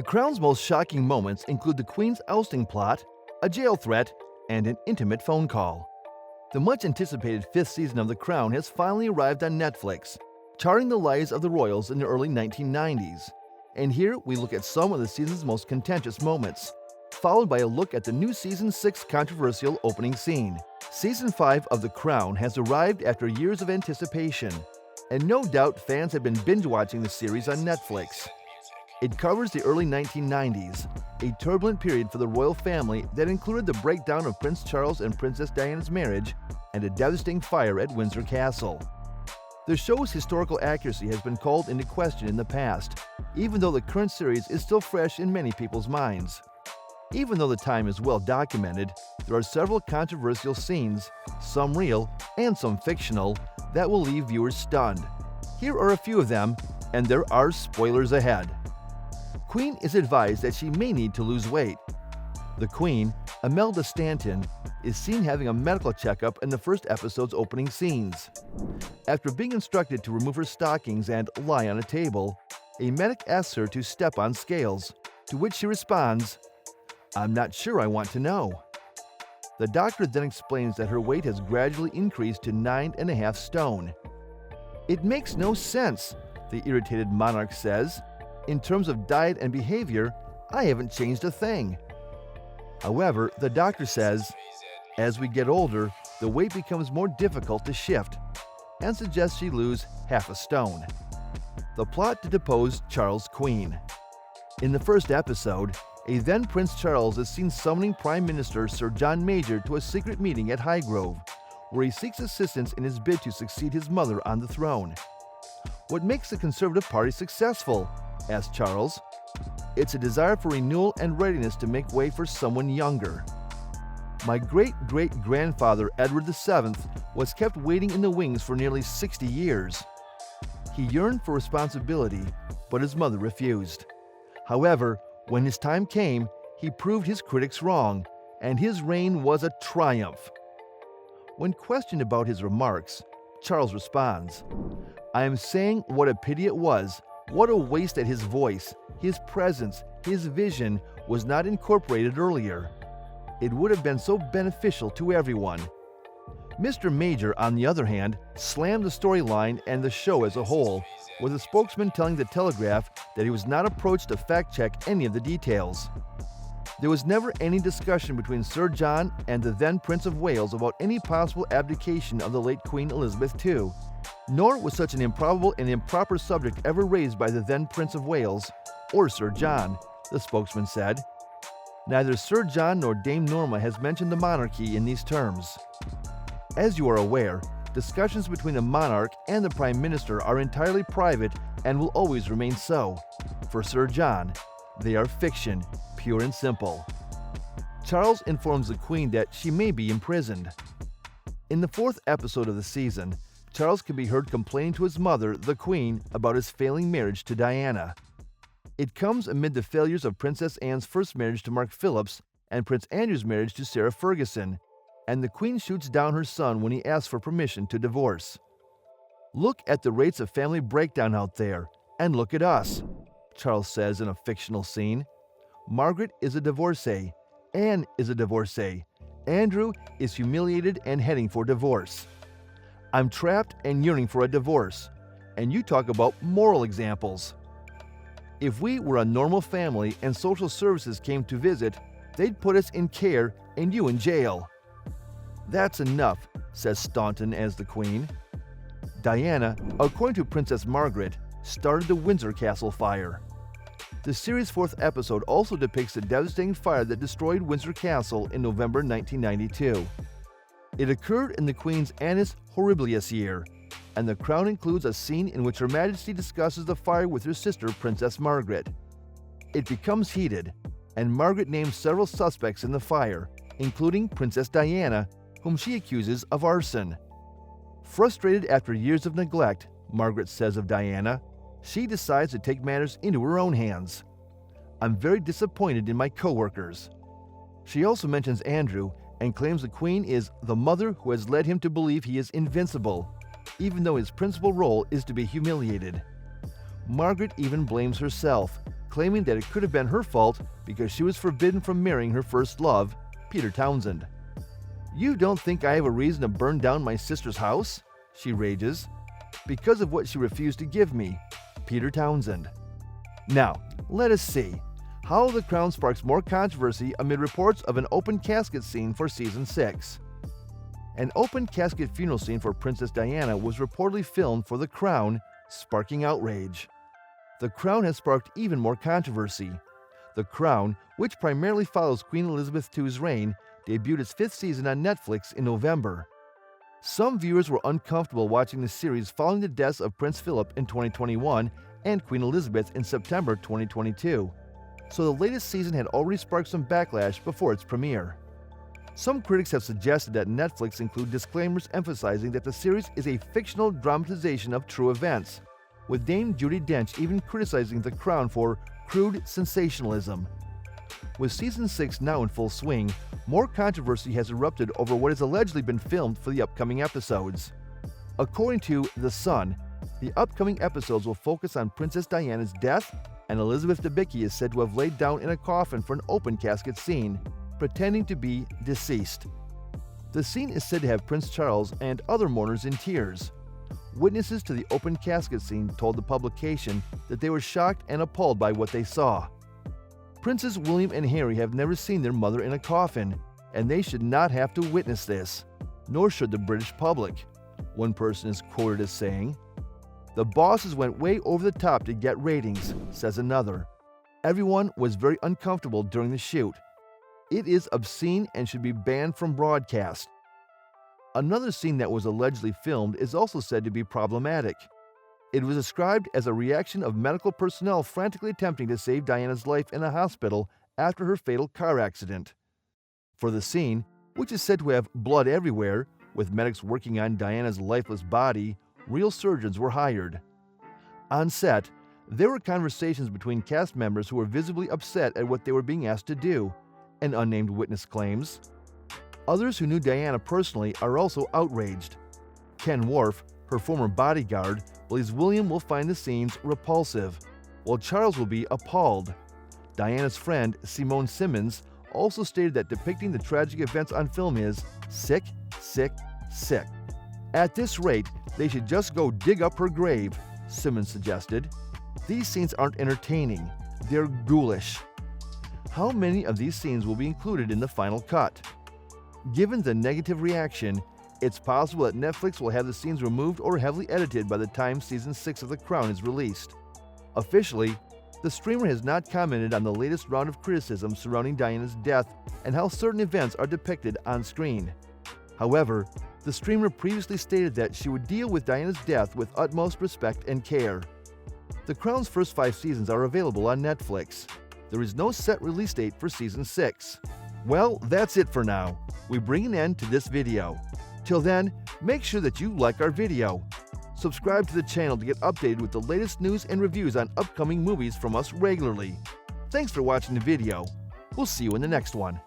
The Crown's most shocking moments include the Queen's ousting plot, a jail threat, and an intimate phone call. The much-anticipated fifth season of The Crown has finally arrived on Netflix, charting the lives of the royals in the early 1990s. And here we look at some of the season's most contentious moments, followed by a look at the new Season 6 controversial opening scene. Season 5 of The Crown has arrived after years of anticipation, and no doubt fans have been binge-watching the series on Netflix. It covers the early 1990s, a turbulent period for the royal family that included the breakdown of Prince Charles and Princess Diana's marriage and a devastating fire at Windsor Castle. The show's historical accuracy has been called into question in the past, even though the current series is still fresh in many people's minds. Even though the time is well documented, there are several controversial scenes, some real and some fictional, that will leave viewers stunned. Here are a few of them, and there are spoilers ahead. Queen is advised that she may need to lose weight. The Queen, Imelda Stanton, is seen having a medical checkup in the first episode's opening scenes. After being instructed to remove her stockings and lie on a table, a medic asks her to step on scales, to which she responds, "I'm not sure I want to know." The doctor then explains that her weight has gradually increased to 9.5 stone. "It makes no sense," the irritated monarch says. "In terms of diet and behavior, I haven't changed a thing." However, the doctor says, as we get older, the weight becomes more difficult to shift, and suggests she lose half a stone. The plot to depose Charles' Queen. In the first episode, a then Prince Charles is seen summoning Prime Minister Sir John Major to a secret meeting at Highgrove, where he seeks assistance in his bid to succeed his mother on the throne. "What makes the Conservative Party successful?" asked Charles. "It's a desire for renewal and readiness to make way for someone younger. My great-great-grandfather Edward VII was kept waiting in the wings for nearly 60 years. He yearned for responsibility, but his mother refused. However, when his time came, he proved his critics wrong, and his reign was a triumph." When questioned about his remarks, Charles responds, "I am saying what a pity it was, what a waste that his voice, his presence, his vision was not incorporated earlier. It would have been so beneficial to everyone." Mr. Major, on the other hand, slammed the storyline and the show as a whole, with a spokesman telling The Telegraph that he was not approached to fact-check any of the details. There was never any discussion between Sir John and the then Prince of Wales about any possible abdication of the late Queen Elizabeth II, nor was such an improbable and improper subject ever raised by the then Prince of Wales, or Sir John, the spokesman said. Neither Sir John nor Dame Norma has mentioned the monarchy in these terms. As you are aware, discussions between the monarch and the Prime Minister are entirely private and will always remain so. For Sir John, they are fiction, pure and simple. Charles informs the Queen that she may be imprisoned. In the fourth episode of the season, Charles can be heard complaining to his mother, the Queen, about his failing marriage to Diana. It comes amid the failures of Princess Anne's first marriage to Mark Phillips and Prince Andrew's marriage to Sarah Ferguson, and the Queen shoots down her son when he asks for permission to divorce. "Look at the rates of family breakdown out there, and look at us," Charles says in a fictional scene. "Margaret is a divorcee, Anne is a divorcee, Andrew is humiliated and heading for divorce. I'm trapped and yearning for a divorce, and you talk about moral examples. If we were a normal family and social services came to visit, they'd put us in care and you in jail." "That's enough," says Staunton as the Queen. Diana, according to Princess Margaret, started the Windsor Castle fire. The series' fourth episode also depicts the devastating fire that destroyed Windsor Castle in November 1992. It occurred in the Queen's Annus Horribilis year, and The Crown includes a scene in which Her Majesty discusses the fire with her sister, Princess Margaret. It becomes heated, and Margaret names several suspects in the fire, including Princess Diana, whom she accuses of arson. Frustrated after years of neglect, Margaret says of Diana, she decides to take matters into her own hands. "I'm very disappointed in my co-workers." She also mentions Andrew and claims the Queen is the mother who has led him to believe he is invincible, even though his principal role is to be humiliated. Margaret even blames herself, claiming that it could have been her fault because she was forbidden from marrying her first love, Peter Townsend. "You don't think I have a reason to burn down my sister's house?" she rages. "Because of what she refused to give me, Peter Townsend." Now, let us see. How The Crown sparks more controversy amid reports of an open casket scene for Season 6. An open casket funeral scene for Princess Diana was reportedly filmed for The Crown, sparking outrage. The Crown has sparked even more controversy. The Crown, which primarily follows Queen Elizabeth II's reign, debuted its 5th season on Netflix in November. Some viewers were uncomfortable watching the series following the deaths of Prince Philip in 2021 and Queen Elizabeth in September 2022, so the latest season had already sparked some backlash before its premiere. Some critics have suggested that Netflix include disclaimers emphasizing that the series is a fictional dramatization of true events, with Dame Judi Dench even criticizing The Crown for crude sensationalism. With Season 6 now in full swing, more controversy has erupted over what has allegedly been filmed for the upcoming episodes. According to The Sun, the upcoming episodes will focus on Princess Diana's death, and Elizabeth Debicki is said to have laid down in a coffin for an open casket scene, pretending to be deceased. The scene is said to have Prince Charles and other mourners in tears. Witnesses to the open casket scene told the publication that they were shocked and appalled by what they saw. Princes William and Harry have never seen their mother in a coffin, and they should not have to witness this, nor should the British public. One person is quoted as saying, "The bosses went way over the top to get ratings," says another. "Everyone was very uncomfortable during the shoot. It is obscene and should be banned from broadcast." Another scene that was allegedly filmed is also said to be problematic. It was described as a reaction of medical personnel frantically attempting to save Diana's life in a hospital after her fatal car accident. For the scene, which is said to have blood everywhere, with medics working on Diana's lifeless body, real surgeons were hired. On set, there were conversations between cast members who were visibly upset at what they were being asked to do, an unnamed witness claims. Others who knew Diana personally are also outraged. Ken Worf, her former bodyguard, believes William will find the scenes repulsive, while Charles will be appalled. Diana's friend, Simone Simmons, also stated that depicting the tragic events on film is sick, sick, sick. "At this rate, they should just go dig up her grave," Simmons suggested. "These scenes aren't entertaining, they're ghoulish." How many of these scenes will be included in the final cut? Given the negative reaction, it's possible that Netflix will have the scenes removed or heavily edited by the time Season 6 of The Crown is released. Officially, the streamer has not commented on the latest round of criticism surrounding Diana's death and how certain events are depicted on screen. However, the streamer previously stated that she would deal with Diana's death with utmost respect and care. The Crown's first 5 seasons are available on Netflix. There is no set release date for Season 6. Well, that's it for now. We bring an end to this video. Till then, make sure that you like our video. Subscribe to the channel to get updated with the latest news and reviews on upcoming movies from us regularly. Thanks for watching the video. We'll see you in the next one.